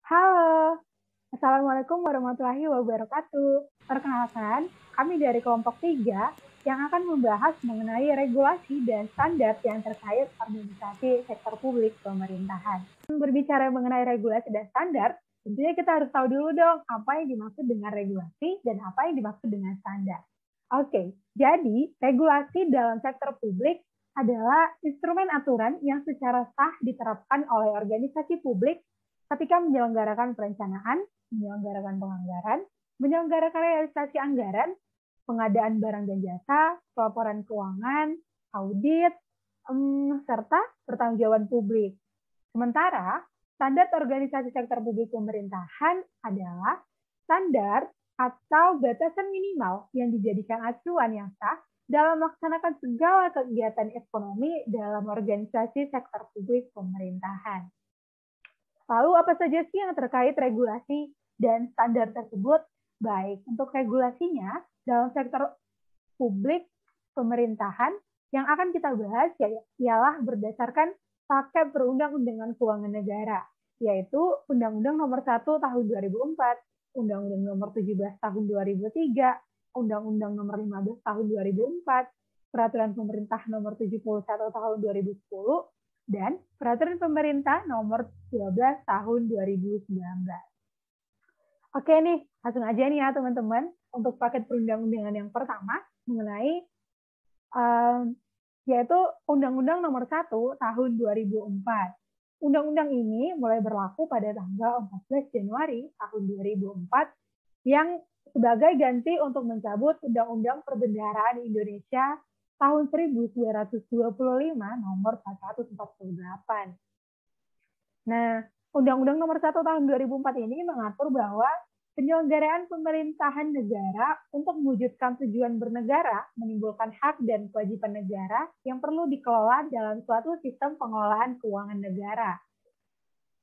Halo, Assalamualaikum warahmatullahi wabarakatuh. Perkenalkan, kami dari kelompok 3 yang akan membahas mengenai regulasi dan standar yang terkait organisasi sektor publik pemerintahan. Berbicara mengenai regulasi dan standar, tentunya kita harus tahu dulu dong apa yang dimaksud dengan regulasi dan apa yang dimaksud dengan standar. Oke, jadi regulasi dalam sektor publik adalah instrumen aturan yang secara sah diterapkan oleh organisasi publik ketika menyelenggarakan perencanaan, menyelenggarakan penganggaran, menyelenggarakan realisasi anggaran, pengadaan barang dan jasa, pelaporan keuangan, audit, serta pertanggungjawaban publik. Sementara, standar organisasi sektor publik pemerintahan adalah standar atau batasan minimal yang dijadikan acuan yang sah dalam melaksanakan segala kegiatan ekonomi dalam organisasi sektor publik pemerintahan. Lalu apa saja sih yang terkait regulasi dan standar tersebut? Baik, untuk regulasinya dalam sektor publik pemerintahan yang akan kita bahas ialah berdasarkan paket perundang-undangan keuangan negara, yaitu Undang-Undang Nomor 1 Tahun 2004, Undang-Undang Nomor 17 Tahun 2003, Undang-Undang Nomor 15 Tahun 2004, Peraturan Pemerintah Nomor 71 Tahun 2010, dan Peraturan Pemerintah Nomor 12 Tahun 2019. Oke nih, langsung aja nih ya teman-teman, untuk paket perundang-undangan yang pertama mengenai yaitu Undang-Undang Nomor 1 Tahun 2004. Undang-undang ini mulai berlaku pada tanggal 14 Januari tahun 2004 yang sebagai ganti untuk mencabut Undang-Undang Perbendaharaan Indonesia tahun 1925 nomor 1148. Nah, Undang-Undang Nomor 1 Tahun 2004 ini mengatur bahwa penyelenggaraan pemerintahan negara untuk mewujudkan tujuan bernegara menimbulkan hak dan kewajiban negara yang perlu dikelola dalam suatu sistem pengelolaan keuangan negara.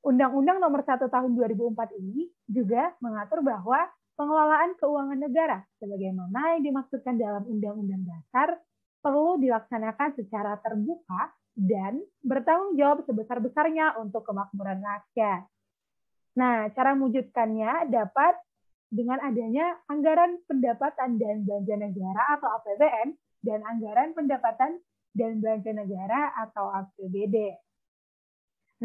Undang-Undang Nomor 1 Tahun 2004 ini juga mengatur bahwa pengelolaan keuangan negara sebagaimana yang dimaksudkan dalam Undang-Undang Dasar perlu dilaksanakan secara terbuka dan bertanggung jawab sebesar-besarnya untuk kemakmuran rakyat. Nah, cara mewujudkannya dapat dengan adanya anggaran pendapatan dan belanja negara atau APBN dan anggaran pendapatan dan belanja negara atau APBD.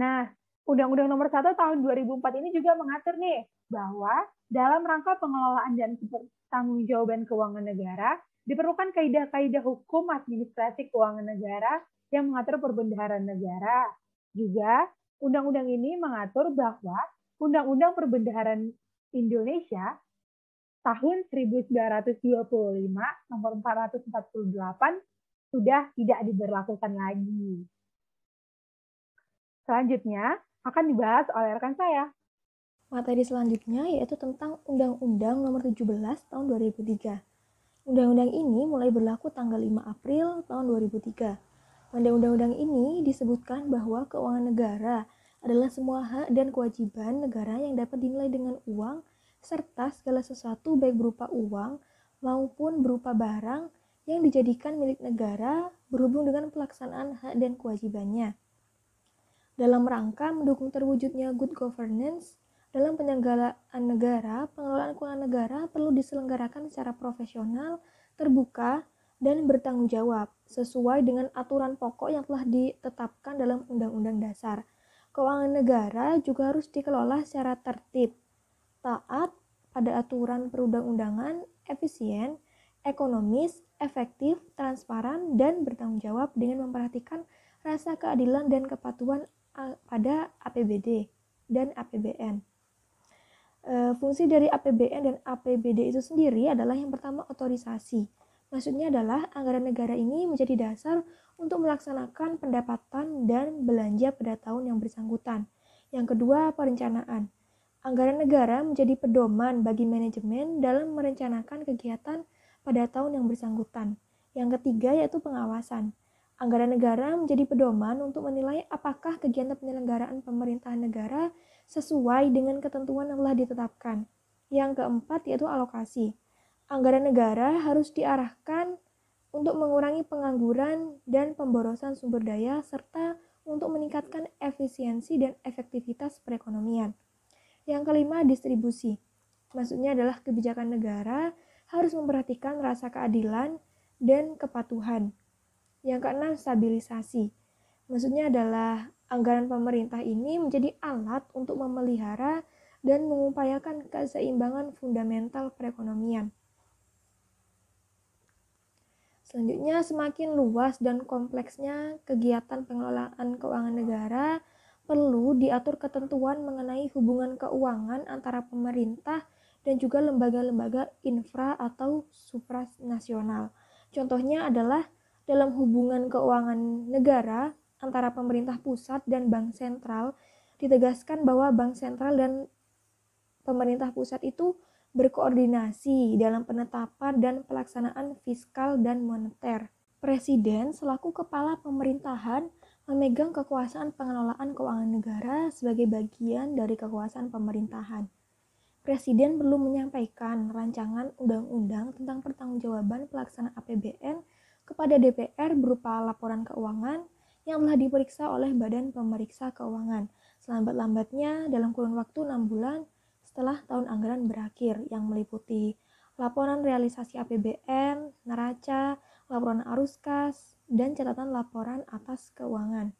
Nah, Undang-Undang Nomor 1 Tahun 2004 ini juga mengatur nih bahwa dalam rangka pengelolaan dan pertanggungjawaban keuangan negara diperlukan kaidah-kaidah hukum administrasi keuangan negara yang mengatur perbendaharaan negara. Juga, undang-undang ini mengatur bahwa Undang-Undang Perbendaharaan Indonesia tahun 1925 nomor 448 sudah tidak diberlakukan lagi. Selanjutnya akan dibahas oleh rekan saya. Materi selanjutnya yaitu tentang Undang-Undang Nomor 17 Tahun 2003. Undang-undang ini mulai berlaku tanggal 5 April tahun 2003. Pada undang-undang ini disebutkan bahwa keuangan negara adalah semua hak dan kewajiban negara yang dapat dinilai dengan uang serta segala sesuatu baik berupa uang maupun berupa barang yang dijadikan milik negara berhubung dengan pelaksanaan hak dan kewajibannya. Dalam rangka mendukung terwujudnya good governance, dalam penyelenggaraan negara, pengelolaan keuangan negara perlu diselenggarakan secara profesional, terbuka, dan bertanggung jawab, sesuai dengan aturan pokok yang telah ditetapkan dalam Undang-Undang Dasar. Keuangan negara juga harus dikelola secara tertib, taat pada aturan perundang-undangan, efisien, ekonomis, efektif, transparan, dan bertanggung jawab dengan memperhatikan rasa keadilan dan kepatuhan pada APBD dan APBN. Fungsi dari APBN dan APBD itu sendiri adalah yang pertama otorisasi. Maksudnya adalah anggaran negara ini menjadi dasar untuk melaksanakan pendapatan dan belanja pada tahun yang bersangkutan. Yang kedua, perencanaan. Anggaran negara menjadi pedoman bagi manajemen dalam merencanakan kegiatan pada tahun yang bersangkutan. Yang ketiga yaitu pengawasan. Anggaran negara menjadi pedoman untuk menilai apakah kegiatan penyelenggaraan pemerintahan negara sesuai dengan ketentuan yang telah ditetapkan. Yang keempat yaitu alokasi. Anggaran negara harus diarahkan untuk mengurangi pengangguran dan pemborosan sumber daya serta untuk meningkatkan efisiensi dan efektivitas perekonomian. Yang kelima, distribusi. Maksudnya adalah kebijakan negara harus memperhatikan rasa keadilan dan kepatuhan. Yang keenam, stabilisasi. Maksudnya adalah anggaran pemerintah ini menjadi alat untuk memelihara dan mengupayakan keseimbangan fundamental perekonomian. Selanjutnya, semakin luas dan kompleksnya kegiatan pengelolaan keuangan negara, perlu diatur ketentuan mengenai hubungan keuangan antara pemerintah dan juga lembaga-lembaga infra atau supranasional. Contohnya adalah dalam hubungan keuangan negara antara pemerintah pusat dan bank sentral, ditegaskan bahwa bank sentral dan pemerintah pusat itu berkoordinasi dalam penetapan dan pelaksanaan fiskal dan moneter. Presiden selaku kepala pemerintahan memegang kekuasaan pengelolaan keuangan negara sebagai bagian dari kekuasaan pemerintahan. Presiden perlu menyampaikan rancangan undang-undang tentang pertanggungjawaban pelaksanaan APBN kepada DPR berupa laporan keuangan yang telah diperiksa oleh Badan Pemeriksa Keuangan selambat-lambatnya dalam kurun waktu 6 bulan setelah tahun anggaran berakhir, yang meliputi laporan realisasi APBN, neraca, laporan arus kas, dan catatan laporan atas keuangan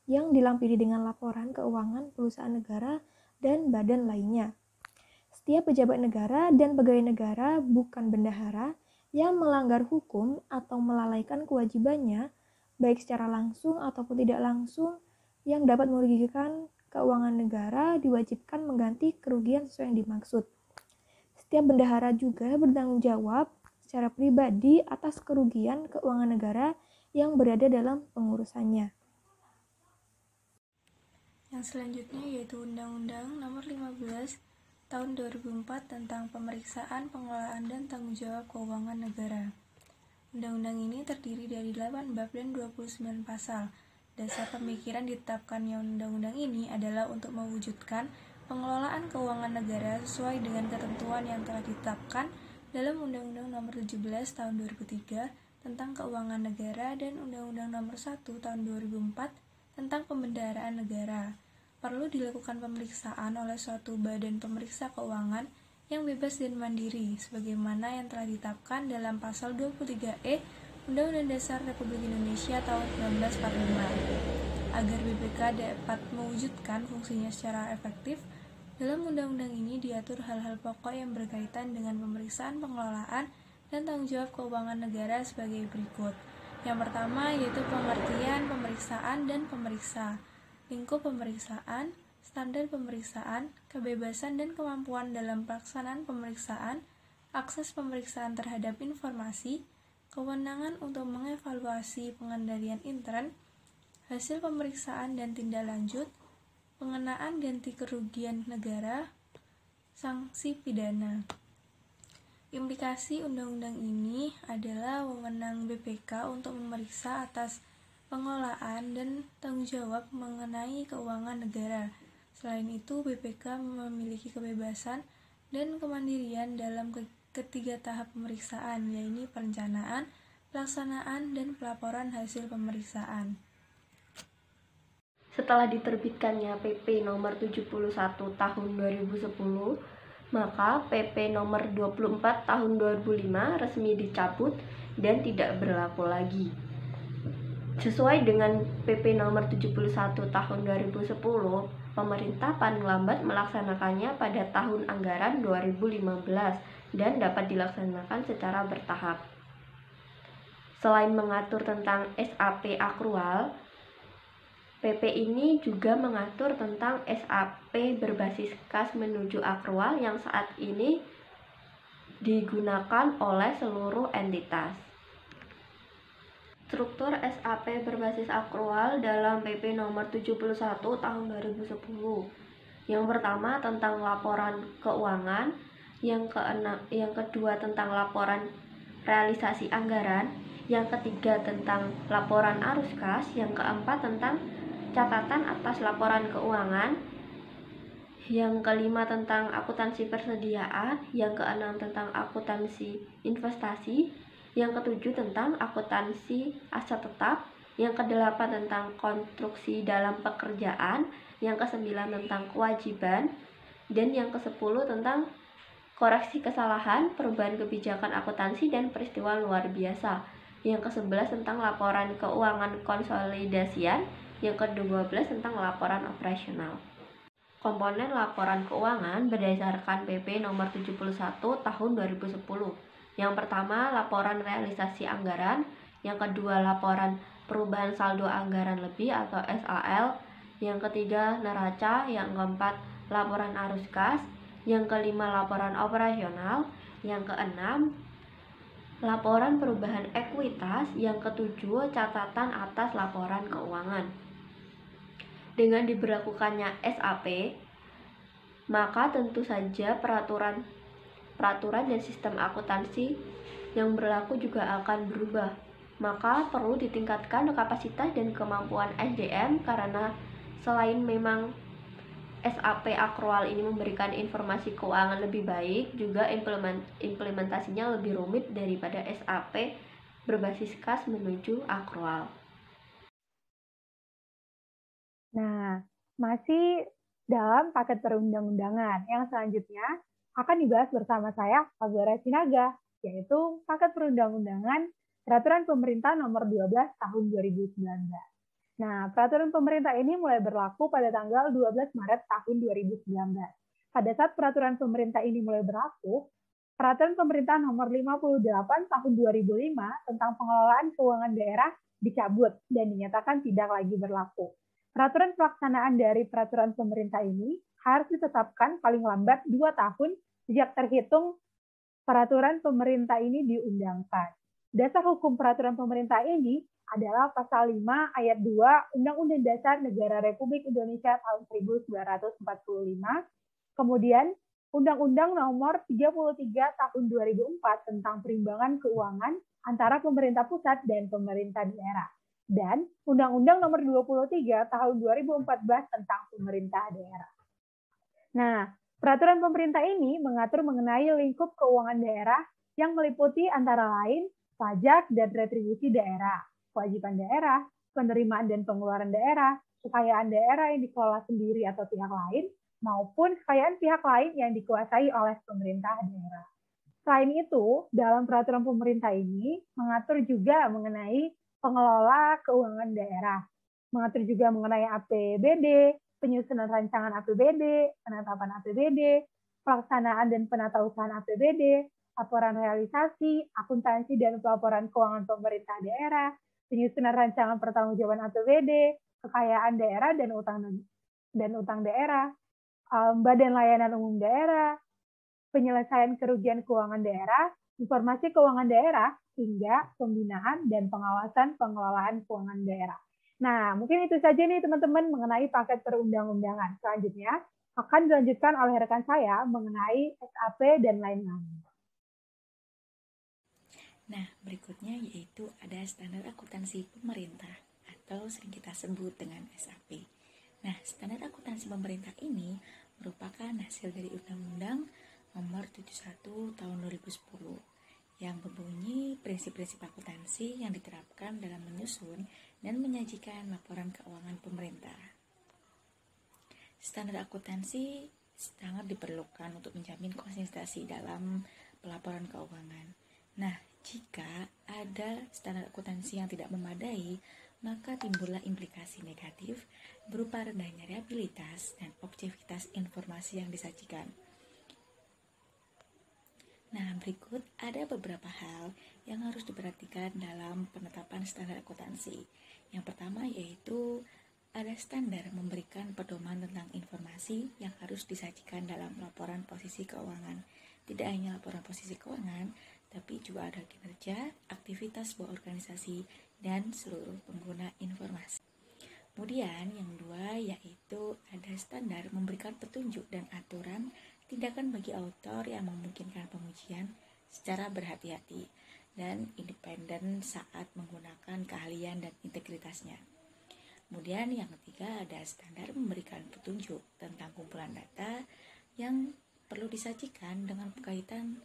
yang dilampiri dengan laporan keuangan perusahaan negara dan badan lainnya. Setiap pejabat negara dan pegawai negara bukan bendahara yang melanggar hukum atau melalaikan kewajibannya, baik secara langsung ataupun tidak langsung, yang dapat merugikan keuangan negara diwajibkan mengganti kerugian sesuai yang dimaksud. Setiap bendahara juga bertanggung jawab secara pribadi atas kerugian keuangan negara yang berada dalam pengurusannya. Yang selanjutnya yaitu Undang-Undang Nomor 15 Tahun 2004 tentang Pemeriksaan, Pengelolaan, dan Tanggung Jawab Keuangan Negara. Undang-undang ini terdiri dari 8 bab dan 29 pasal. Dasar pemikiran ditetapkannya undang-undang ini adalah untuk mewujudkan pengelolaan keuangan negara sesuai dengan ketentuan yang telah ditetapkan dalam Undang-Undang Nomor 17 Tahun 2003 tentang Keuangan Negara dan Undang-Undang Nomor 1 Tahun 2004 tentang Pembendaharaan Negara. Perlu dilakukan pemeriksaan oleh suatu badan pemeriksa keuangan yang bebas dan mandiri, sebagaimana yang telah ditetapkan dalam Pasal 23E Undang-Undang Dasar Republik Indonesia tahun 1945. Agar BPK dapat mewujudkan fungsinya secara efektif, dalam undang-undang ini diatur hal-hal pokok yang berkaitan dengan pemeriksaan, pengelolaan, dan tanggung jawab keuangan negara sebagai berikut. Yang pertama yaitu pengertian pemeriksaan dan pemeriksa, lingkup pemeriksaan, standar pemeriksaan, kebebasan dan kemampuan dalam pelaksanaan pemeriksaan, akses pemeriksaan terhadap informasi, kewenangan untuk mengevaluasi pengendalian intern, hasil pemeriksaan dan tindak lanjut, pengenaan ganti kerugian negara, sanksi pidana. Implikasi undang-undang ini adalah wewenang BPK untuk memeriksa atas pengelolaan dan tanggung jawab mengenai keuangan negara. Selain itu, BPK memiliki kebebasan dan kemandirian dalam ketiga tahap pemeriksaan, yaitu perencanaan, pelaksanaan, dan pelaporan hasil pemeriksaan. Setelah diterbitkannya PP nomor 71 tahun 2010, maka PP nomor 24 tahun 2005 resmi dicabut dan tidak berlaku lagi. Sesuai dengan PP nomor 71 tahun 2010, pemerintah paling lambat melaksanakannya pada tahun anggaran 2015 dan dapat dilaksanakan secara bertahap. Selain mengatur tentang SAP akrual, PP ini juga mengatur tentang SAP berbasis kas menuju akrual yang saat ini digunakan oleh seluruh entitas. Struktur SAP berbasis akrual dalam PP nomor 71 tahun 2010. Yang pertama tentang laporan keuangan, yang kedua tentang laporan realisasi anggaran, yang ketiga tentang laporan arus kas, yang keempat tentang catatan atas laporan keuangan, yang kelima tentang akuntansi persediaan, yang keenam tentang akuntansi investasi, yang ketujuh tentang akuntansi aset tetap, yang ke-8 tentang konstruksi dalam pekerjaan, yang ke-9 tentang kewajiban, dan yang ke-10 tentang koreksi kesalahan, perubahan kebijakan akuntansi, dan peristiwa luar biasa. Yang ke-11 tentang laporan keuangan konsolidasian, yang ke-12 tentang laporan operasional. Komponen laporan keuangan berdasarkan PP nomor 71 tahun 2010. Yang pertama, laporan realisasi anggaran. Yang kedua, laporan perubahan saldo anggaran lebih atau SAL. Yang ketiga, neraca. Yang keempat, laporan arus kas. Yang kelima, laporan operasional. Yang keenam, laporan perubahan ekuitas. Yang ketujuh, catatan atas laporan keuangan. Dengan diberlakukannya SAP, maka tentu saja peraturan dan sistem akuntansi yang berlaku juga akan berubah. Maka perlu ditingkatkan kapasitas dan kemampuan SDM, karena selain memang SAP akrual ini memberikan informasi keuangan lebih baik, juga implementasinya lebih rumit daripada SAP berbasis kas menuju akrual. Nah, masih dalam paket perundang-undangan yang selanjutnya akan dibahas bersama saya, Pak Zora Sinaga, yaitu paket perundang-undangan Peraturan Pemerintah Nomor 12 Tahun 2019. Nah, peraturan pemerintah ini mulai berlaku pada tanggal 12 Maret tahun 2019. Pada saat peraturan pemerintah ini mulai berlaku, Peraturan Pemerintah Nomor 58 Tahun 2005 tentang pengelolaan keuangan daerah dicabut dan dinyatakan tidak lagi berlaku. Peraturan pelaksanaan dari peraturan pemerintah ini harus ditetapkan paling lambat 2 tahun sejak terhitung peraturan pemerintah ini diundangkan. Dasar hukum peraturan pemerintah ini adalah pasal 5 ayat 2 Undang-Undang Dasar Negara Republik Indonesia tahun 1945, kemudian Undang-Undang Nomor 33 tahun 2004 tentang perimbangan keuangan antara pemerintah pusat dan pemerintah daerah, dan Undang-Undang Nomor 23 tahun 2014 tentang pemerintah daerah. Nah, peraturan pemerintah ini mengatur mengenai lingkup keuangan daerah yang meliputi antara lain pajak dan retribusi daerah, kewajiban daerah, penerimaan dan pengeluaran daerah, kekayaan daerah yang dikelola sendiri atau pihak lain, maupun kekayaan pihak lain yang dikuasai oleh pemerintah daerah. Selain itu, dalam peraturan pemerintah ini mengatur juga mengenai pengelola keuangan daerah, mengatur juga mengenai APBD, penyusunan rancangan APBD, penetapan APBD, pelaksanaan dan penatausahaan APBD, laporan realisasi, akuntansi dan pelaporan keuangan pemerintah daerah, penyusunan rancangan pertanggungjawaban APBD, kekayaan daerah dan utang daerah, badan layanan umum daerah, penyelesaian kerugian keuangan daerah, informasi keuangan daerah, hingga pembinaan dan pengawasan pengelolaan keuangan daerah. Nah, mungkin itu saja nih teman-teman mengenai paket perundang-undangan. Selanjutnya akan dilanjutkan oleh rekan saya mengenai SAP dan lain-lain. Nah, berikutnya yaitu ada standar akuntansi pemerintah atau sering kita sebut dengan SAP. Nah, standar akuntansi pemerintah ini merupakan hasil dari Undang-Undang Nomor 71 Tahun 2010 yang berbunyi prinsip-prinsip akuntansi yang diterapkan dalam menyusun dan menyajikan laporan keuangan pemerintah. Standar akuntansi sangat diperlukan untuk menjamin konsistensi dalam pelaporan keuangan. Nah, jika ada standar akuntansi yang tidak memadai, maka timbullah implikasi negatif berupa rendahnya reliabilitas dan objektivitas informasi yang disajikan. Nah, berikut ada beberapa hal yang harus diperhatikan dalam penetapan standar akuntansi. Yang pertama yaitu ada standar memberikan pedoman tentang informasi yang harus disajikan dalam laporan posisi keuangan. Tidak hanya laporan posisi keuangan, tapi juga ada kinerja, aktivitas sebuah organisasi, dan seluruh pengguna informasi. Kemudian yang kedua yaitu ada standar memberikan petunjuk dan aturan tindakan bagi autor yang memungkinkan pengujian secara berhati-hati dan independen saat menggunakan keahlian dan integritasnya. Kemudian yang ketiga ada standar memberikan petunjuk tentang kumpulan data yang perlu disajikan dengan kaitan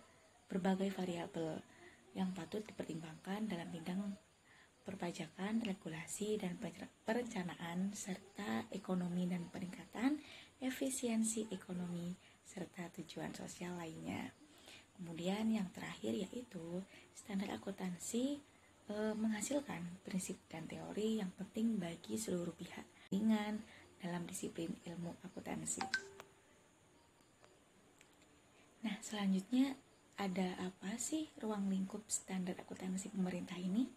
berbagai variabel yang patut dipertimbangkan dalam bidang perpajakan, regulasi, dan perencanaan, serta ekonomi dan peningkatan efisiensi ekonomi, serta tujuan sosial lainnya. Kemudian yang terakhir yaitu standar akuntansi menghasilkan prinsip dan teori yang penting bagi seluruh pihak dalam disiplin ilmu akuntansi. Nah, selanjutnya ada apa sih ruang lingkup standar akuntansi pemerintah ini?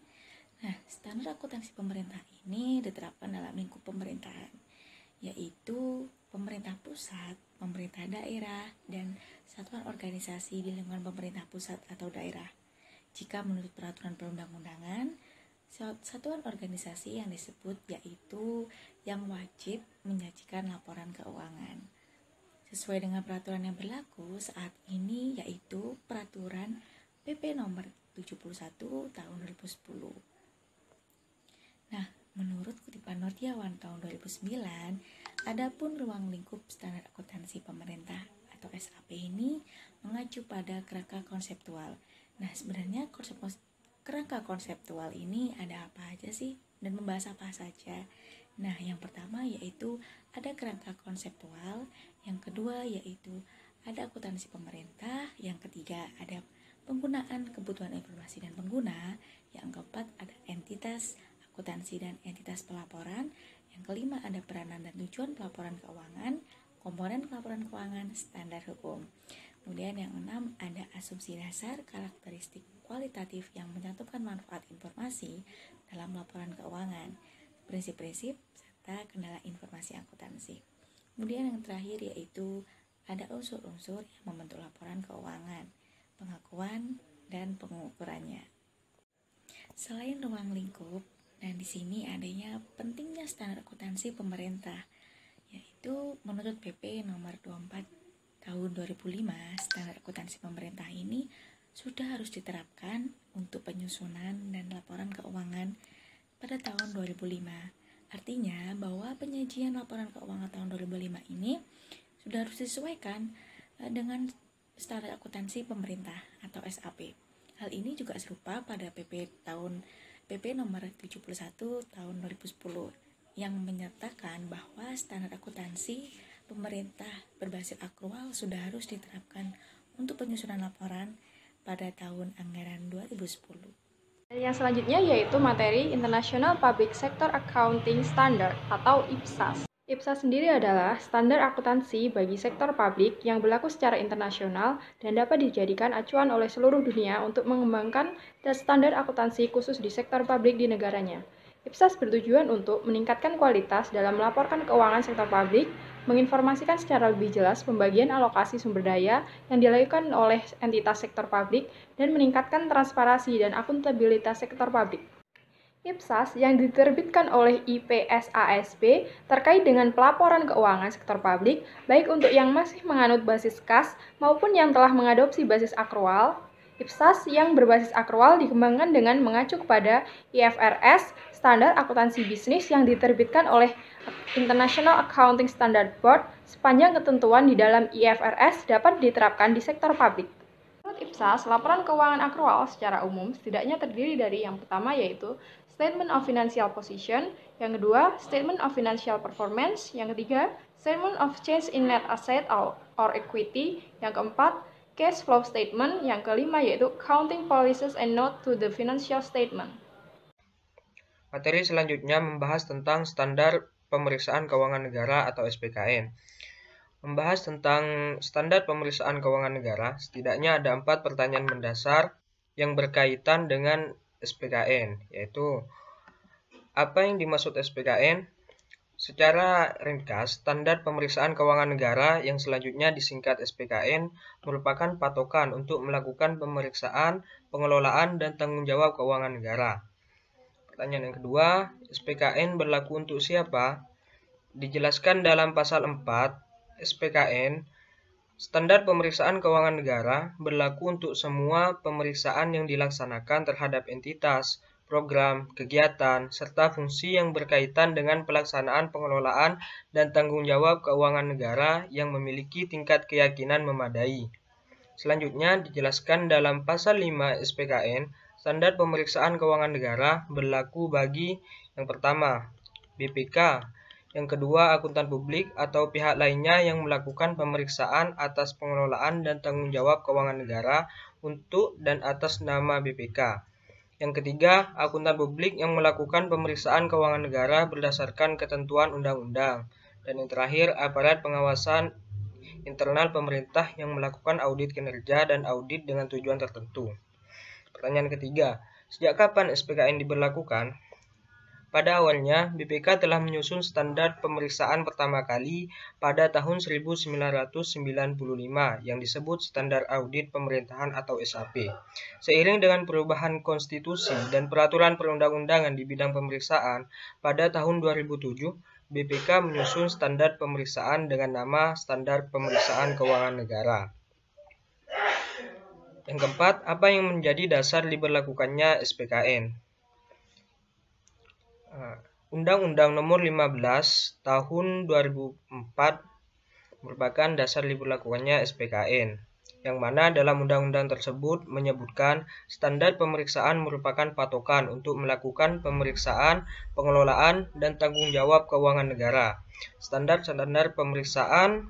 Nah, standar akuntansi pemerintah ini diterapkan dalam lingkup pemerintahan, yaitu pemerintah pusat, pemerintah daerah, dan satuan organisasi di lingkungan pemerintah pusat atau daerah. Jika menurut peraturan perundang-undangan, satuan organisasi yang disebut yaitu yang wajib menyajikan laporan keuangan. Sesuai dengan peraturan yang berlaku saat ini yaitu peraturan PP nomor 71 tahun 2010. Nah, menurut Kutipan Nordiawan tahun 2009, adapun ruang lingkup standar akuntansi pemerintah atau SAP ini mengacu pada kerangka konseptual. Nah, sebenarnya kerangka konseptual ini ada apa aja sih dan membahas apa saja? Nah, yang pertama yaitu ada kerangka konseptual, yang kedua yaitu ada akuntansi pemerintah, yang ketiga ada penggunaan kebutuhan informasi dan pengguna, yang keempat ada entitas akuntansi dan entitas pelaporan, yang kelima ada peranan dan tujuan pelaporan keuangan, komponen pelaporan keuangan, standar hukum. Kemudian yang enam ada asumsi dasar, karakteristik kualitatif yang mencantumkan manfaat informasi dalam laporan keuangan, prinsip-prinsip, serta kendala informasi akuntansi. Kemudian yang terakhir yaitu ada unsur-unsur yang membentuk laporan keuangan, pengakuan, dan pengukurannya. Selain ruang lingkup, dan di sini adanya pentingnya standar akuntansi pemerintah, yaitu menurut PP nomor 24 tahun 2005, standar akuntansi pemerintah ini sudah harus diterapkan untuk penyusunan dan laporan keuangan pada tahun 2005. Artinya bahwa penyajian laporan keuangan tahun 2005 ini sudah harus disesuaikan dengan standar akuntansi pemerintah atau SAP. Hal ini juga serupa pada PP nomor 71 tahun 2010 yang menyatakan bahwa standar akuntansi pemerintah berbasis akrual sudah harus diterapkan untuk penyusunan laporan pada tahun anggaran 2010. Yang selanjutnya yaitu materi International Public Sector Accounting Standard atau IPSAS. IPSAS sendiri adalah standar akuntansi bagi sektor publik yang berlaku secara internasional dan dapat dijadikan acuan oleh seluruh dunia untuk mengembangkan standar akuntansi khusus di sektor publik di negaranya. IPSAS bertujuan untuk meningkatkan kualitas dalam melaporkan keuangan sektor publik, menginformasikan secara lebih jelas pembagian alokasi sumber daya yang dilakukan oleh entitas sektor publik, dan meningkatkan transparansi dan akuntabilitas sektor publik. IPSAS yang diterbitkan oleh IPSASB terkait dengan pelaporan keuangan sektor publik, baik untuk yang masih menganut basis kas maupun yang telah mengadopsi basis akrual. IPSAS yang berbasis akrual dikembangkan dengan mengacu kepada IFRS, standar akuntansi bisnis yang diterbitkan oleh International Accounting Standard Board. Sepanjang ketentuan di dalam IFRS dapat diterapkan di sektor publik. Menurut IPSAS, laporan keuangan akrual secara umum setidaknya terdiri dari yang pertama yaitu Statement of Financial Position, yang kedua Statement of Financial Performance, yang ketiga Statement of Change in Net Asset or Equity, yang keempat Cash Flow Statement, yang kelima yaitu Accounting Policies and Note to the Financial Statement. Materi selanjutnya membahas tentang standar pemeriksaan keuangan negara atau SPKN. Membahas tentang standar pemeriksaan keuangan negara, setidaknya ada 4 pertanyaan mendasar yang berkaitan dengan SPKN, yaitu apa yang dimaksud SPKN? Secara ringkas, standar pemeriksaan keuangan negara yang selanjutnya disingkat SPKN merupakan patokan untuk melakukan pemeriksaan, pengelolaan, dan tanggung jawab keuangan negara. Pertanyaan yang kedua, SPKN berlaku untuk siapa? Dijelaskan dalam pasal 4 SPKN, standar pemeriksaan keuangan negara berlaku untuk semua pemeriksaan yang dilaksanakan terhadap entitas, program, kegiatan, serta fungsi yang berkaitan dengan pelaksanaan pengelolaan dan tanggung jawab keuangan negara yang memiliki tingkat keyakinan memadai. Selanjutnya dijelaskan dalam pasal 5 SPKN, Standar pemeriksaan keuangan negara berlaku bagi yang pertama, BPK, yang kedua, akuntan publik atau pihak lainnya yang melakukan pemeriksaan atas pengelolaan dan tanggung jawab keuangan negara untuk dan atas nama BPK. Yang ketiga, akuntan publik yang melakukan pemeriksaan keuangan negara berdasarkan ketentuan undang-undang. Dan yang terakhir, aparat pengawasan internal pemerintah yang melakukan audit kinerja dan audit dengan tujuan tertentu. Pertanyaan ketiga, sejak kapan SPKN diberlakukan? Pada awalnya, BPK telah menyusun standar pemeriksaan pertama kali pada tahun 1995 yang disebut Standar Audit Pemerintahan atau SAP. Seiring dengan perubahan konstitusi dan peraturan perundang-undangan di bidang pemeriksaan, pada tahun 2007, BPK menyusun standar pemeriksaan dengan nama Standar Pemeriksaan Keuangan Negara. Yang keempat, apa yang menjadi dasar diberlakukannya SPKN? Undang-Undang Nomor 15 Tahun 2004 merupakan dasar diberlakukannya SPKN, yang mana dalam undang-undang tersebut menyebutkan standar pemeriksaan merupakan patokan untuk melakukan pemeriksaan, pengelolaan, dan tanggung jawab keuangan negara. Standar-standar pemeriksaan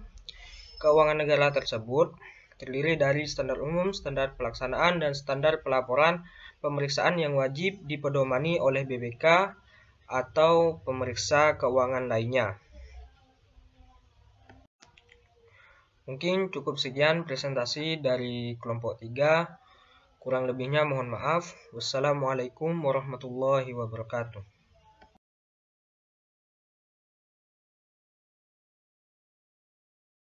keuangan negara tersebut terdiri dari standar umum, standar pelaksanaan, dan standar pelaporan pemeriksaan yang wajib dipedomani oleh BPK atau pemeriksa keuangan lainnya. Mungkin cukup sekian presentasi dari kelompok 3. Kurang lebihnya mohon maaf. Wassalamualaikum warahmatullahi wabarakatuh.